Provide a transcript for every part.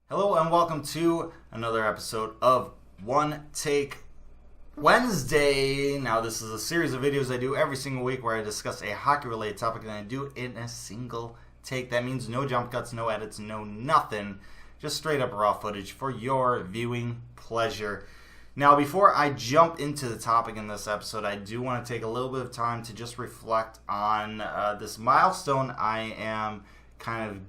Hello and welcome to another episode of One Take Wednesday. Now this is a series of videos I do every single week where I discuss a hockey related topic and I do it in a single take. That means no jump cuts, no edits, no nothing. Just straight up raw footage for your viewing pleasure. Now before I jump into the topic in this episode, I do want to take a little bit of time to just reflect on this milestone I am kind of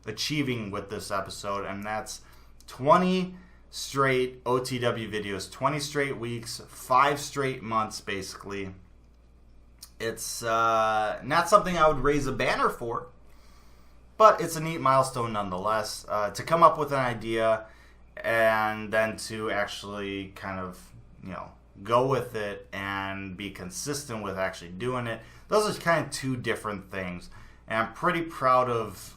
achieving with this episode, and that's 20 straight OTW videos, 20 straight weeks, 5 straight months basically. It's not something I would raise a banner for, but it's a neat milestone nonetheless. To come up with an idea and then to actually kind of, go with it and be consistent with actually doing it. Those are kind of two different things. And I'm pretty proud of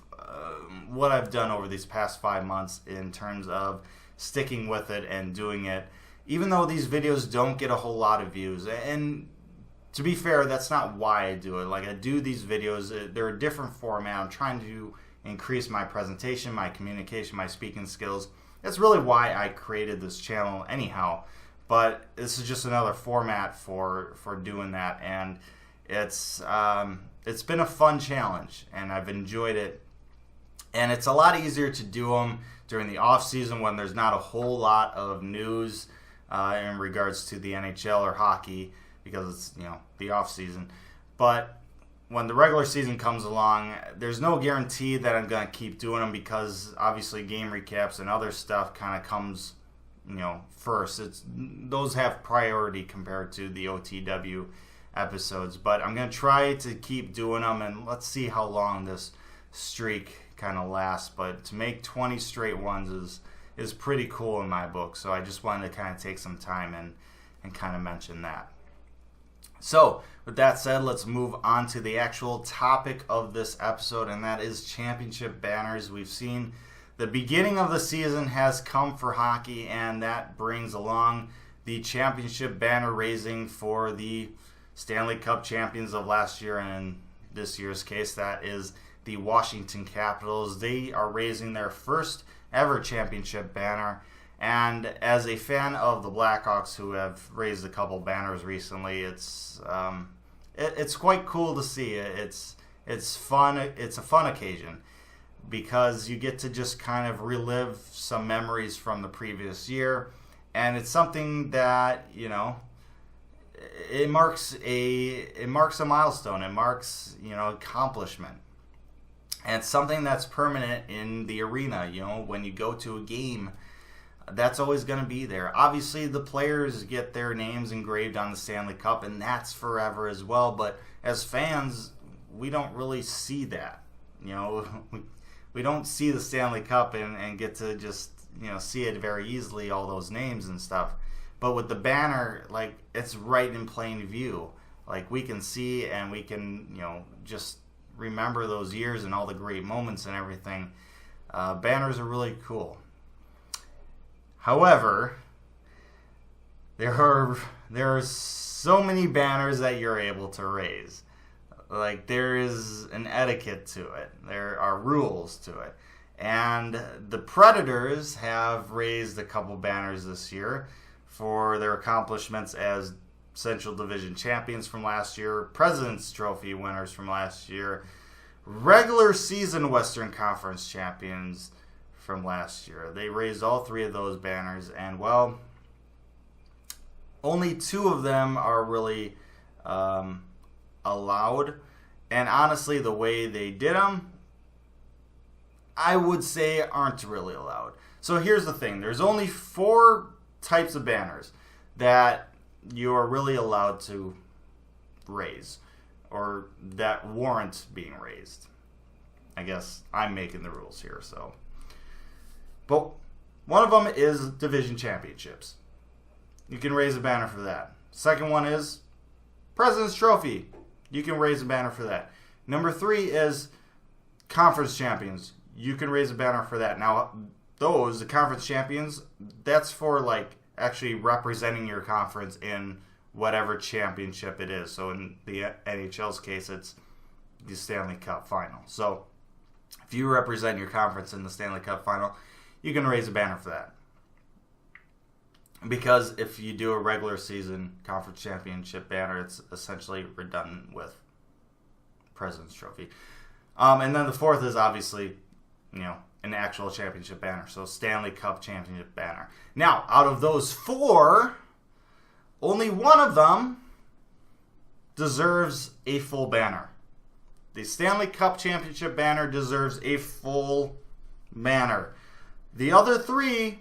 what I've done over these past 5 months in terms of sticking with it and doing it, even though these videos don't get a whole lot of views. And to be fair, that's not why I do it. Like, I do these videos, they're a different format. I'm trying to increase my presentation, my communication, my speaking skills. That's really why I created this channel anyhow. But this is just another format for doing that, and it's been a fun challenge, and I've enjoyed it. And it's a lot easier to do them during the off season when there's not a whole lot of news in regards to the NHL or hockey, because it's the off season. But when the regular season comes along, there's no guarantee that I'm going to keep doing them, because obviously game recaps and other stuff kind of comes first. Those have priority compared to the OTW episodes. But I'm going to try to keep doing them, and let's see how long this streak kind of lasts. But to make 20 straight ones is pretty cool in my book. So I just wanted to kind of take some time and kind of mention that. So with that said, let's move on to the actual topic of this episode, and that is championship banners. We've seen the beginning of the season has come for hockey, and that brings along the championship banner raising for the Stanley Cup champions of last year, and in this year's case, that is the Washington Capitals. They are raising their first ever championship banner, and as a fan of the Blackhawks, who have raised a couple banners recently, it's quite cool to see. It's fun. It's a fun occasion, because you get to just kind of relive some memories from the previous year, and it's something that it marks a milestone. It marks accomplishment, and it's something that's permanent in the arena. When you go to a game, that's always going to be there. Obviously, the players get their names engraved on the Stanley Cup, and that's forever as well. But as fans, we don't really see that. We don't see the Stanley Cup and get to just see it very easily, all those names and stuff. But with the banner, like, it's right in plain view. Like, we can see and we can just remember those years and all the great moments and everything. Banners are really cool. However, there are so many banners that you're able to raise. Like, there is an etiquette to it. There are rules to it. And the Predators have raised a couple banners this year for their accomplishments as Central Division champions from last year, President's Trophy winners from last year, regular season Western Conference champions from last year. They raised all 3 of those banners, and well, only 2 of them are really allowed. And honestly, the way they did them, I would say aren't really allowed. So here's the thing. There's only 4 types of banners that you're really allowed to raise, or that warrant being raised. I guess I'm making the rules here, so. But one of them is division championships. You can raise a banner for that. Second one is President's Trophy. You can raise a banner for that. Number 3 is conference champions. You can raise a banner for that. Now, the conference champions, that's for like actually representing your conference in whatever championship it is. So in the NHL's case, it's the Stanley Cup final. So if you represent your conference in the Stanley Cup final, you can raise a banner for that. Because if you do a regular season conference championship banner, it's essentially redundant with President's Trophy. And then the fourth is obviously, an actual championship banner. So Stanley Cup championship banner. Now, out of those four, only one of them deserves a full banner. The Stanley Cup championship banner deserves a full banner. The other three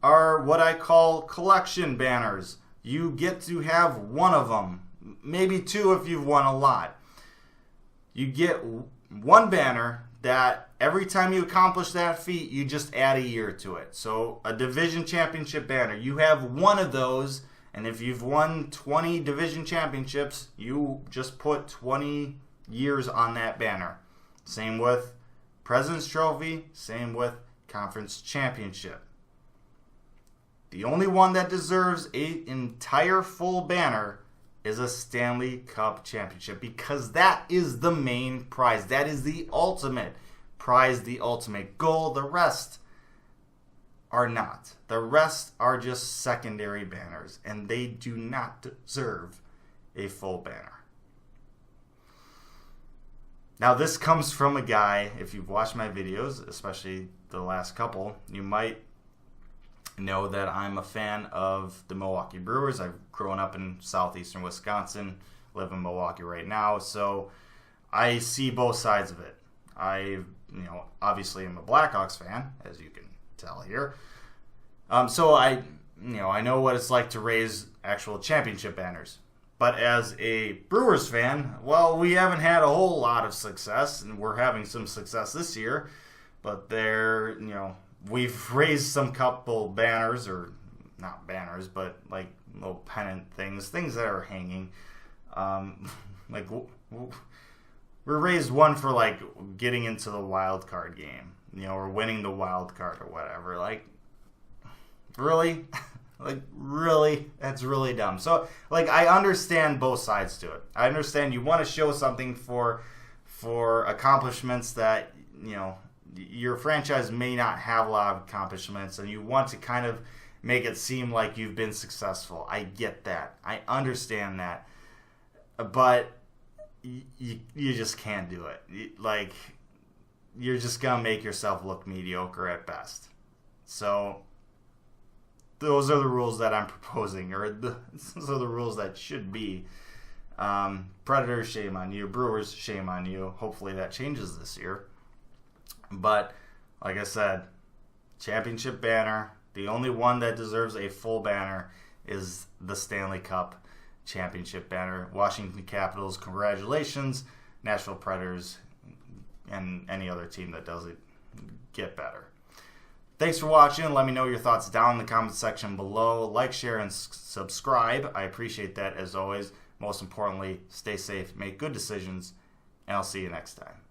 are what I call collection banners. You get to have one of them, maybe two if you've won a lot. You get one banner that every time you accomplish that feat, you just add a year to it. So a division championship banner, you have one of those, and if you've won 20 division championships, you just put 20 years on that banner. Same with President's Trophy, same with Conference Championship. The only one that deserves an entire full banner is a Stanley Cup Championship, because that is the main prize. That is the ultimate prize, the ultimate goal. The rest are not. The rest are just secondary banners, and they do not deserve a full banner. Now, this comes from a guy, if you've watched my videos, especially the last couple, you might know that I'm a fan of the Milwaukee Brewers. I've grown up in southeastern Wisconsin, live in Milwaukee right now, so I see both sides of it. I, obviously am a Blackhawks fan, as you can tell here. So I know what it's like to raise actual championship banners. But as a Brewers fan, well, we haven't had a whole lot of success, and we're having some success this year. But we've raised some couple banners, or not banners, but like little pennant things that are hanging. We raised one for like getting into the wild card game, or winning the wild card or whatever. Like, really? Really? That's really dumb. So, I understand both sides to it. I understand you want to show something for accomplishments that, your franchise may not have a lot of accomplishments, and you want to kind of make it seem like you've been successful. I get that. I understand that. But you just can't do it. You're just going to make yourself look mediocre at best. So those are the rules that I'm proposing, or those are the rules that should be. Predators, shame on you. Brewers, shame on you. Hopefully that changes this year. But like I said, championship banner, the only one that deserves a full banner is the Stanley Cup championship banner. Washington Capitals, congratulations. Nashville Predators, and any other team that does it, get better. Thanks for watching. Let me know your thoughts down in the comment section below. Like, share, and subscribe. I appreciate that as always. Most importantly, stay safe, make good decisions, and I'll see you next time.